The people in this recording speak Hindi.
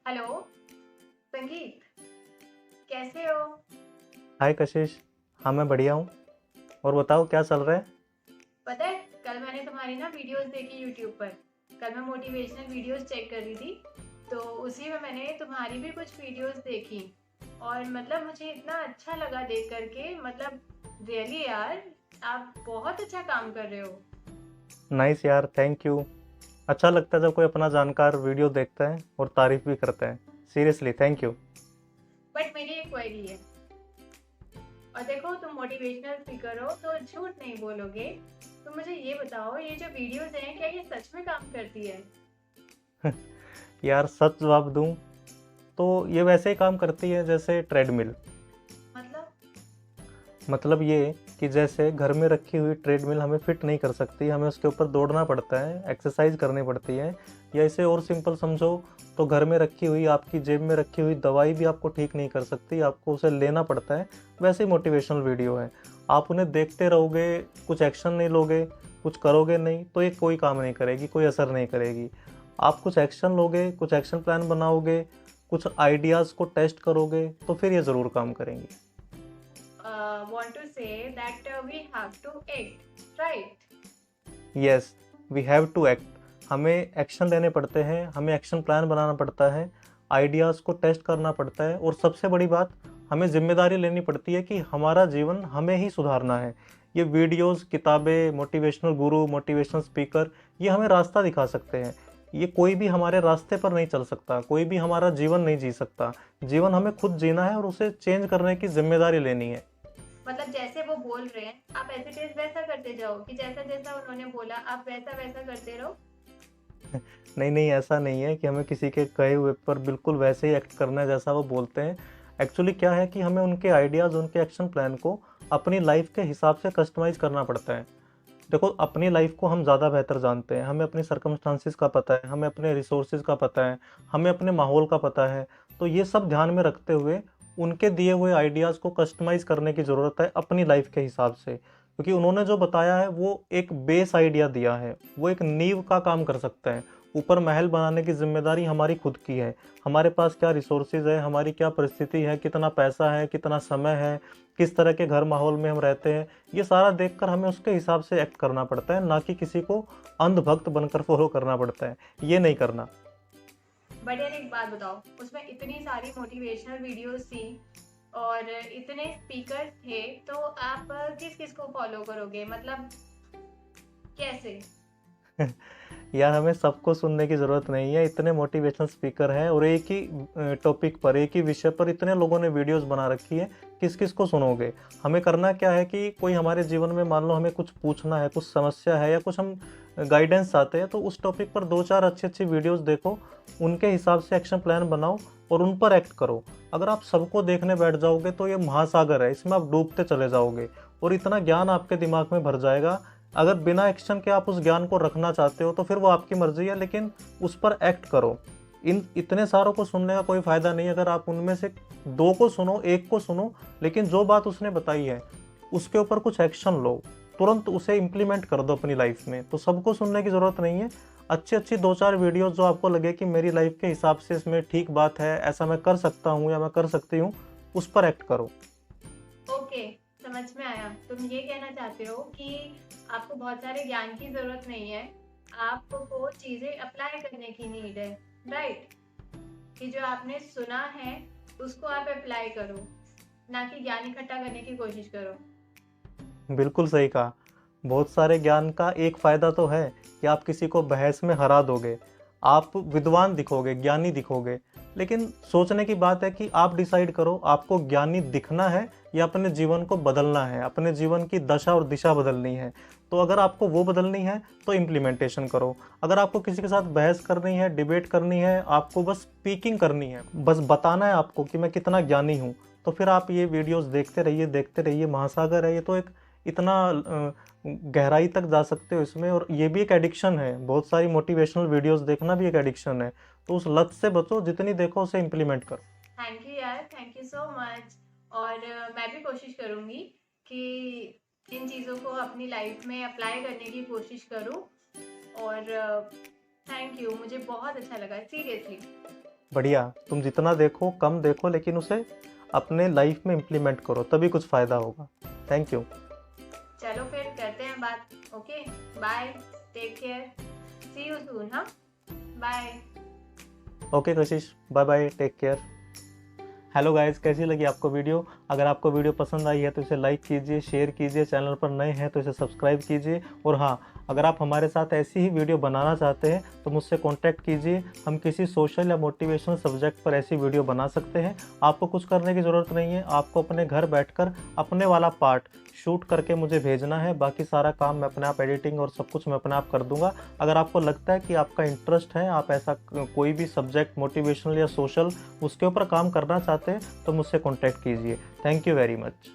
हेलो संगीत, कैसे हो? हाय कशिश। हाँ, मैं बढ़िया हूँ। और बताओ क्या चल रहा है। पता है, कल मैंने तुम्हारी ना वीडियोस देखी यूट्यूब पर। कल मैं मोटिवेशनल वीडियोस चेक कर रही थी, तो उसी में मैंने तुम्हारी भी कुछ वीडियोस देखी। और मतलब मुझे इतना अच्छा लगा देख करके, मतलब रियली यार, आप बहुत अच्छा काम कर रहे हो। नाइस यार, थैंक यू। अच्छा लगता है जब कोई अपना जानकार वीडियो देखता है और तारीफ भी करता है। Seriously thank you. बट मेरी एक क्वेरी है, और देखो तुम मोटिवेशनल स्पीकर हो तो झूठ नहीं बोलोगे। तो मुझे ये बताओ, ये जो वीडियोस हैं क्या ये सच में काम करती है? यार सच जवाब दूँ तो ये वैसे ही काम करती है जैसे ट्रेडमिल। मतलब? मतलब ये कि जैसे घर में रखी हुई ट्रेडमिल हमें फिट नहीं कर सकती, हमें उसके ऊपर दौड़ना पड़ता है, एक्सरसाइज करनी पड़ती है। या इसे और सिंपल समझो तो घर में रखी हुई, आपकी जेब में रखी हुई दवाई भी आपको ठीक नहीं कर सकती, आपको उसे लेना पड़ता है। वैसे ही मोटिवेशनल वीडियो है। आप उन्हें देखते रहोगे, कुछ एक्शन नहीं लोगे, कुछ करोगे नहीं, तो ये कोई काम नहीं करेगी, कोई असर नहीं करेगी। आप कुछ एक्शन लोगे, कुछ एक्शन प्लान बनाओगे, कुछ आइडियाज़ को टेस्ट करोगे, तो फिर ये ज़रूर काम करेंगी। Want to say that we have to act, right? Yes, we have to act. हमें एक्शन लेने पड़ते हैं, हमें एक्शन प्लान बनाना पड़ता है, आइडियाज़ को टेस्ट करना पड़ता है, और सबसे बड़ी बात, हमें जिम्मेदारी लेनी पड़ती है कि हमारा जीवन हमें ही सुधारना है। ये वीडियोस, किताबें, मोटिवेशनल गुरु, मोटिवेशनल स्पीकर, ये हमें रास्ता दिखा सकते हैं। ये कोई भी हमारे रास्ते पर नहीं चल सकता, कोई भी हमारा जीवन नहीं जी सकता। जीवन हमें खुद जीना है और उसे चेंज करने की जिम्मेदारी लेनी है। मतलब जैसे वो बोल रहे हैं आप ऐसे टेस्ट वैसा करते जाओ, कि जैसा जैसा उन्होंने बोला आप वैसा वैसा करते रहो। नहीं नहीं, ऐसा नहीं है कि हमें किसी के कहे हुए पर बिल्कुल वैसे ही एक्ट करना है जैसा वो बोलते हैं। एक्चुअली क्या है कि हमें उनके आइडियाज़, उनके एक्शन प्लान को अपनी लाइफ के हिसाब से कस्टमाइज करना पड़ता है। देखो, अपनी लाइफ को हम ज़्यादा बेहतर जानते हैं, हमें अपनी सर्कमस्टांसिस का पता है, हमें अपने रिसोर्सेज का पता है, हमें अपने माहौल का पता है। तो ये सब ध्यान में रखते हुए उनके दिए हुए आइडियाज़ को कस्टमाइज़ करने की ज़रूरत है अपनी लाइफ के हिसाब से, क्योंकि उन्होंने जो बताया है वो एक बेस आइडिया दिया है, वो एक नींव का काम कर सकता है। ऊपर महल बनाने की जिम्मेदारी हमारी खुद की है। हमारे पास क्या रिसोर्सेज है, हमारी क्या परिस्थिति है, कितना पैसा है, कितना समय है, किस तरह के घर माहौल में हम रहते हैं, ये सारा देखकर हमें उसके हिसाब से एक्ट करना पड़ता है, ना कि किसी को अंधभक्त बनकर फॉलो करना पड़ता है। ये नहीं करना। बट यार एक बात बताओ, उसमें इतनी सारी मोटिवेशनल वीडियोस थी और इतने स्पीकर थे, तो आप किस किस को फॉलो करोगे? मतलब कैसे? यार हमें सबको सुनने की ज़रूरत नहीं है, इतने मोटिवेशनल स्पीकर हैं और एक ही टॉपिक पर, एक ही विषय पर इतने लोगों ने वीडियोस बना रखी है। किस किस को सुनोगे। हमें करना क्या है कि कोई हमारे जीवन में, मान लो हमें कुछ पूछना है, कुछ समस्या है या कुछ हम गाइडेंस चाहते हैं, तो उस टॉपिक पर दो चार अच्छी अच्छी वीडियोस देखो, उनके हिसाब से एक्शन प्लान बनाओ और उन पर एक्ट करो। अगर आप सबको देखने बैठ जाओगे तो ये महासागर है, इसमें आप डूबते चले जाओगे और इतना ज्ञान आपके दिमाग में भर जाएगा। अगर बिना एक्शन के आप उस ज्ञान को रखना चाहते हो तो फिर वो आपकी मर्जी है, लेकिन उस पर एक्ट करो। इन इतने सारों को सुनने का कोई फायदा नहीं। अगर आप उनमें से दो को सुनो, एक को सुनो, लेकिन जो बात उसने बताई है उसके ऊपर कुछ एक्शन लो, तुरंत उसे इम्प्लीमेंट कर दो अपनी लाइफ में। तो सबको सुनने की जरूरत नहीं है। अच्छी अच्छी दो चार वीडियोस जो आपको लगे कि मेरी लाइफ के हिसाब से इसमें ठीक बात है, ऐसा मैं कर सकता हूँ या मैं कर सकती हूँ, उस पर एक्ट करो। ओके, समझ में आया। तुम ये कहना चाहते हो कि आपको बहुत सारे ज्ञान की जरूरत नहीं है, आपको चीजें अप्लाई करने की नीड है, राइट? कि जो आपने सुना है उसको आप अप्लाई करो, ना कि ज्ञान इकट्ठा करने की कोशिश करो। बिल्कुल सही कहा। बहुत सारे ज्ञान का एक फ़ायदा तो है कि आप किसी को बहस में हरा दोगे, आप विद्वान दिखोगे, ज्ञानी दिखोगे। लेकिन सोचने की बात है कि आप डिसाइड करो, आपको ज्ञानी दिखना है या अपने जीवन को बदलना है, अपने जीवन की दशा और दिशा बदलनी है। तो अगर आपको वो बदलनी है तो इम्प्लीमेंटेशन करो। अगर आपको किसी के साथ बहस करनी है, डिबेट करनी है, आपको बस स्पीकिंग करनी है, बस बताना है आपको कि मैं कितना ज्ञानी हूँ, तो फिर आप ये वीडियोस देखते रहिए, देखते रहिए। महासागर है ये तो, एक इतना गहराई तक जा सकते हो इसमें। और ये भी एक एडिक्शन है, बहुत सारी मोटिवेशनल वीडियोस देखना भी एक एडिक्शन है। तो उस लत से बचो, जितनी देखो उसे इम्प्लीमेंट करो। थैंक यू यार, थैंक यू सो मच। और मैं भी कोशिश करूंगी कि इन चीज़ों को अपनी लाइफ में अप्लाई करने की कोशिश करूं। और थैंक यू, मुझे बहुत अच्छा लगा सीरियसली। बढ़िया, तुम जितना देखो कम देखो, लेकिन उसे अपने लाइफ में इम्प्लीमेंट करो, तभी कुछ फ़ायदा होगा। Thank you. चलो फिर करते हैं बात। Okay, bye, take care, see you soon. हाँ, bye. Okay Kashish, bye bye, take care. Hello guys, कैसी लगी आपको वीडियो? अगर आपको वीडियो पसंद आई है तो इसे लाइक कीजिए, शेयर कीजिए, चैनल पर नए हैं तो इसे सब्सक्राइब कीजिए। और हाँ, अगर आप हमारे साथ ऐसी ही वीडियो बनाना चाहते हैं तो मुझसे कॉन्टैक्ट कीजिए। हम किसी सोशल या मोटिवेशनल सब्जेक्ट पर ऐसी वीडियो बना सकते हैं। आपको कुछ करने की ज़रूरत नहीं है, आपको अपने घर बैठकर अपने वाला पार्ट शूट करके मुझे भेजना है। बाकी सारा काम मैं अपने आप, एडिटिंग और सब कुछ मैं अपने आप कर दूंगा। अगर आपको लगता है कि आपका इंटरेस्ट है, आप ऐसा कोई भी सब्जेक्ट मोटिवेशनल या सोशल उसके ऊपर काम करना चाहते हैं तो मुझसे कॉन्टैक्ट कीजिए। Thank you very much.